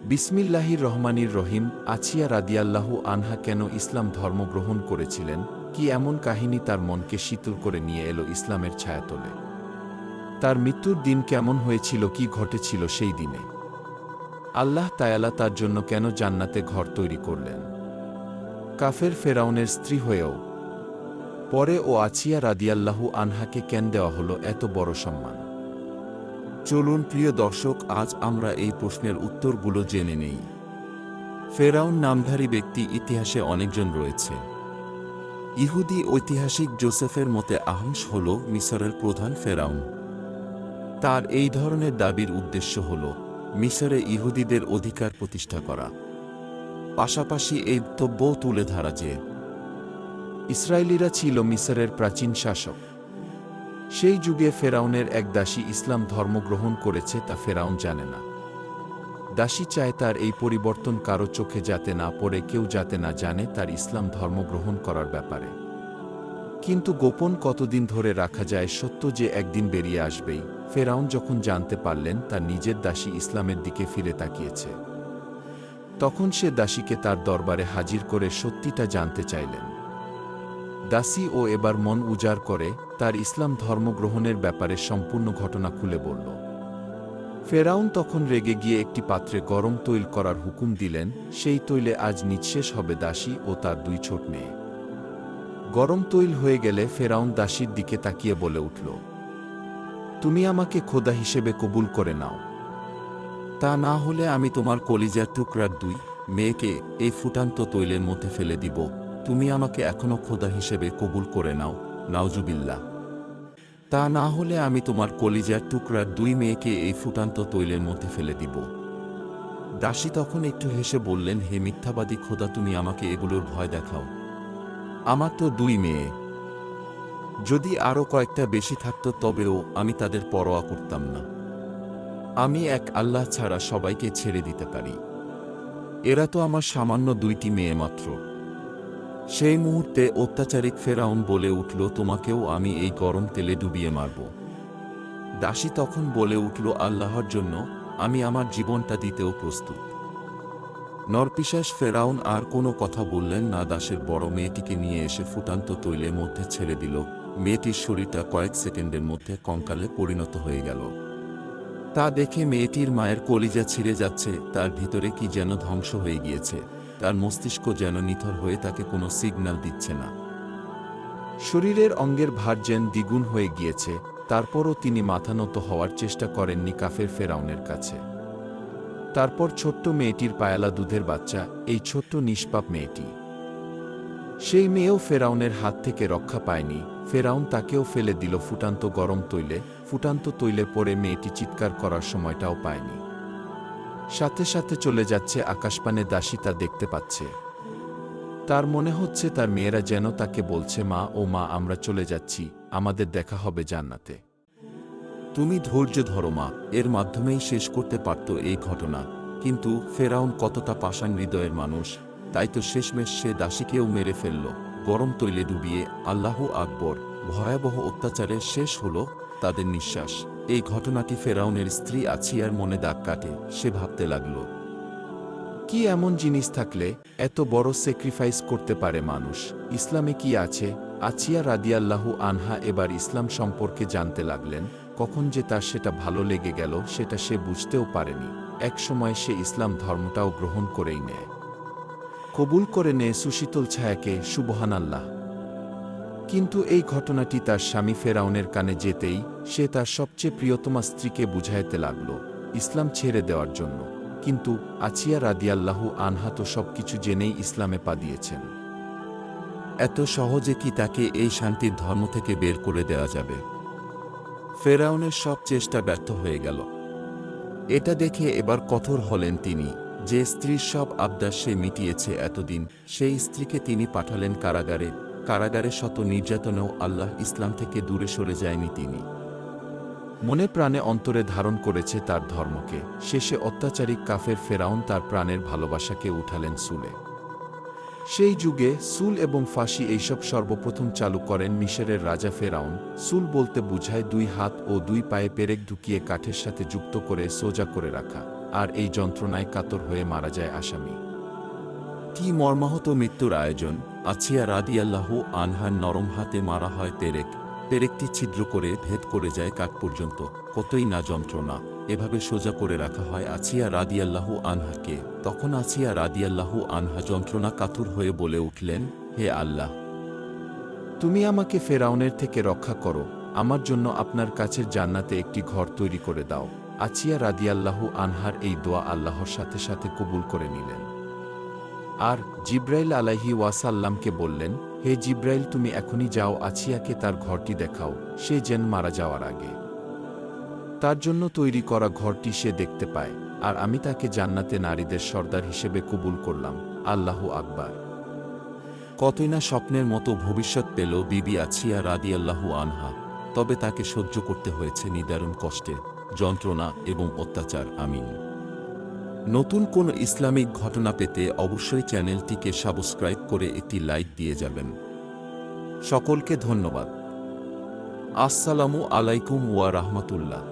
বিসমিল্লাহির রহমানির রহিম। আছিয়া রাদিয়াল্লাহু আনহা কেন ইসলাম ধর্ম গ্রহণ করেছিলেন? কি এমন কাহিনী তার মনকে শীতল করে নিয়ে এলো ইসলামের ছায়াতলে? তার মৃত্যুর দিন কেমন হয়েছিল, কি ঘটেছিল সেই দিনে? আল্লাহ তায়ালা তার জন্য কেন জান্নাতে ঘর তৈরি করলেন, কাফের ফেরাউনের স্ত্রী হয়েও? পরে ও আছিয়া রাদিয়াল্লাহু আনহাকে কেন দেওয়া হলো এত বড় সম্মান? চলুন প্রিয় দর্শক, আজ আমরা এই প্রশ্নের উত্তরগুলো জেনে নেই। ফেরাউন নামধারী ব্যক্তি ইতিহাসে অনেকজন রয়েছে। ইহুদি ঐতিহাসিক জোসেফের মতে আহমস হল মিসরের প্রধান ফেরাউন। তার এই ধরনের দাবির উদ্দেশ্য হল মিসরে ইহুদিদের অধিকার প্রতিষ্ঠা করা, পাশাপাশি এই বক্তব্যও তুলে ধরা যে ইসরায়েলিরা ছিল মিসরের প্রাচীন শাসক। সেই যুগে ফেরাউনের এক দাসী ইসলাম ধর্ম গ্রহণ করেছে, তা ফেরাউন জানে না। দাসী চায় তার এই পরিবর্তন কারো চোখে যাতে না পড়ে, কেউ যাতে না জানে তার ইসলাম ধর্ম গ্রহণ করার ব্যাপারে। কিন্তু গোপন কতদিন ধরে রাখা যায়? সত্য যে একদিন বেরিয়ে আসবেই। ফেরাউন যখন জানতে পারলেন তার নিজের দাসী ইসলামের দিকে ফিরে তাকিয়েছে, তখন সে দাসীকে তার দরবারে হাজির করে সত্যিটা জানতে চাইলেন। দাসী ও এবার মন উজাড় করে তার ইসলাম ধর্ম গ্রহণের ব্যাপারে সম্পূর্ণ ঘটনা খুলে বলল। ফেরাউন তখন রেগে গিয়ে একটি পাত্রে গরম তৈল করার হুকুম দিলেন। সেই তৈলে আজ নিঃশেষ হবে দাসী ও তার দুই ছোট মেয়ে। গরম তৈল হয়ে গেলে ফেরাউন দাসীর দিকে তাকিয়ে বলে উঠল, তুমি আমাকে খোদা হিসেবে কবুল করে নাও, তা না হলে আমি তোমার কলিজার টুকরার দুই মেয়েকে এই ফুটান্ত তৈলের মধ্যে ফেলে দিব। তুমি আমাকে এখনো খোদা হিসেবে কবুল করে নাও, নাউজুবিল্লাহ। তা না হলে আমি তোমার কলিজার টুকরার দুই মেয়েকে এই ফুটান্ত তৈলের মধ্যে ফেলে দিব। দাসী তখন একটু হেসে বললেন, হে মিথ্যাবাদী খোদা, তুমি আমাকে এগুলোর ভয় দেখাও। আমার তো দুই মেয়ে, যদি আরও কয়েকটা বেশি থাকত তবেও আমি তাদের পরোয়া করতাম না। আমি এক আল্লাহ ছাড়া সবাইকে ছেড়ে দিতে পারি। এরা তো আমার সামান্য দুইটি মেয়ে মাত্র। সেই মুহূর্তে অত্যাচারিক ফেরাউন বলে উঠল, তোমাকেও আমি এই গরম তেলে ডুবিয়ে মারব। দাসী তখন বলে উঠল, আল্লাহর জন্য আমি আমার জীবনটা দিতেও প্রস্তুত। নরপিশাচ ফেরাউন আর কোনো কথা বললেন না। দাসের বড় মেয়েটিকে নিয়ে এসে ফুটান্ত তৈলের মধ্যে ছেড়ে দিল। মেয়েটির শরীরটা কয়েক সেকেন্ডের মধ্যে কঙ্কালে পরিণত হয়ে গেল। তা দেখে মেয়েটির মায়ের কলিজা ছিঁড়ে যাচ্ছে। তার ভিতরে কি যেন ধ্বংস হয়ে গিয়েছে। তার মস্তিষ্ক যেন নিথর হয়ে তাকে কোনো সিগন্যাল দিচ্ছে না। শরীরের অঙ্গের ভার যেন দ্বিগুণ হয়ে গিয়েছে। তারপরও তিনি মাথা নত হওয়ার চেষ্টা করেননি কাফের ফেরাউনের কাছে। তারপর ছোট্ট মেয়েটির পায়ালা দুধের বাচ্চা, এই ছোট্ট নিষ্পাপ মেয়েটি, সেই মেয়েও ফেরাউনের হাত থেকে রক্ষা পায়নি। ফেরাউন তাকেও ফেলে দিল ফুটান্ত গরম তৈলে। ফুটান্ত তৈলে পড়ে মেয়েটি চিৎকার করার সময়টাও পায়নি। সাথে সাথে চলে যাচ্ছে আকাশপানে। দাসী তা দেখতে পাচ্ছে। তার মনে হচ্ছে তার মেয়েরা যেন তাকে বলছে, মা ও মা, আমরা চলে যাচ্ছি, আমাদের দেখা হবে জান্নাতে। তুমি ধৈর্য ধরো মা। এর মাধ্যমেই শেষ করতে পারত এই ঘটনা। কিন্তু ফেরাউন কতটা পাষাণ হৃদয়ের মানুষ, তাই তো শেষমেশ সে দাসীকেও মেরে ফেলল গরম তৈলে ডুবিয়ে। আল্লাহু আকবর! ভয়াবহ অত্যাচারে শেষ হল তাদের নিঃশ্বাস। এই ঘটনাটি ফেরাউনের স্ত্রী আছিয়ার মনে দাগ কাটে। সে ভাবতে লাগল, কি এমন জিনিস থাকলে এত বড় স্যাক্রিফাইস করতে পারে মানুষ? ইসলামে কি আছে? আছিয়া রাদিয়াল্লাহু আনহা এবার ইসলাম সম্পর্কে জানতে লাগলেন। কখন যে তার সেটা ভালো লেগে গেল সেটা সে বুঝতেও পারেনি। এক সময় সে ইসলাম ধর্মটাও গ্রহণ করেই নেয়, কবুল করে নেয় সুশীতল ছায়াকে। সুবহানাল্লাহ! কিন্তু এই ঘটনাটি তার স্বামী ফেরাউনের কানে যেতেই সে তার সবচেয়ে প্রিয়তমা স্ত্রীকে বুঝাইতে লাগল ইসলাম ছেড়ে দেওয়ার জন্য। কিন্তু আছিয়া রাদিয়াল্লাহু আনহা তো সবকিছু জেনেই ইসলামে পা দিয়েছেন। এত সহজে কি তাকে এই শান্তির ধর্ম থেকে বের করে দেওয়া যাবে? ফেরাউনের সব চেষ্টা ব্যর্থ হয়ে গেল। এটা দেখে এবার কঠোর হলেন তিনি। যে স্ত্রীর সব আবদার সে মিটিয়েছে এতদিন, সেই স্ত্রীকে তিনি পাঠালেন কারাগারে। কারাগারে শত নির্যাতনেও আল্লাহ ইসলাম থেকে দূরে সরে যায়নি তিনি। মনে প্রাণে অন্তরে ধারণ করেছে তার ধর্মকে। শেষে অত্যাচারিক কাফের ফেরাউন তার প্রাণের ভালোবাসাকে উঠালেন চুলে। সেই যুগে সুল এবং ফাঁসি এইসব সর্বপ্রথম চালু করেন মিশরের রাজা ফেরাউন। সুল বলতে বুঝায় দুই হাত ও দুই পায়ে পেরেক ঢুকিয়ে কাঠের সাথে যুক্ত করে সোজা করে রাখা, আর এই যন্ত্রণায় কাতর হয়ে মারা যায় আসামি। কি মর্মাহত মৃত্যুর আয়োজন! আছিয়া রাদিয়াল্লাহু আনহার নরম হাতে মারা হয় পেরেকটি ছিদ্র করে ভেদ করে যায় কাঠ পর্যন্ত। কতই না যন্ত্রণা! এভাবে সোজা করে রাখা হয় আছিয়া রাদিয়াল্লাহু আনহাকে। তখন আছিয়া রাদিয়াল্লাহু আনহা যন্ত্রণা কাতর হয়ে বলে উঠলেন, হে আল্লাহ! তুমি আমাকে ফেরাউনের থেকে রক্ষা করো, আমার জন্য আপনার কাছের জান্নাতে একটি ঘর তৈরি করে দাও। আছিয়া রাদিয়াল্লাহু আনহার এই দোয়া আল্লাহর সাথে সাথে কবুল করে নিলেন। আর জিব্রাইল আলাইহি ওয়াসাল্লামকে বললেন, হে জিব্রাইল, তুমি এখনই যাও, আছিয়াকে তার ঘরটি দেখাও, সে যেন মারা যাওয়ার আগে তার জন্য তৈরি করা ঘরটি সে দেখতে পায়, আর আমি তাকে জান্নাতে নারীদের সর্দার হিসেবে কবুল করলাম। আল্লাহু আকবার। কতই না স্বপ্নের মতো ভবিষ্যৎ পেল বিবি আছিয়া রাদিয়াল্লাহু আনহা। তবে তাকে সহ্য করতে হয়েছে নিদারুণ কষ্টে, যন্ত্রণা এবং অত্যাচার। আমিন। নতুন কোন ইসলামিক ঘটনা পেতে অবশ্যই চ্যানেলটিকে সাবস্ক্রাইব করে একটি লাইক দিয়ে যাবেন। সকলকে ধন্যবাদ। আসসালামু আলাইকুম ওয়া রাহমাতুল্লাহ।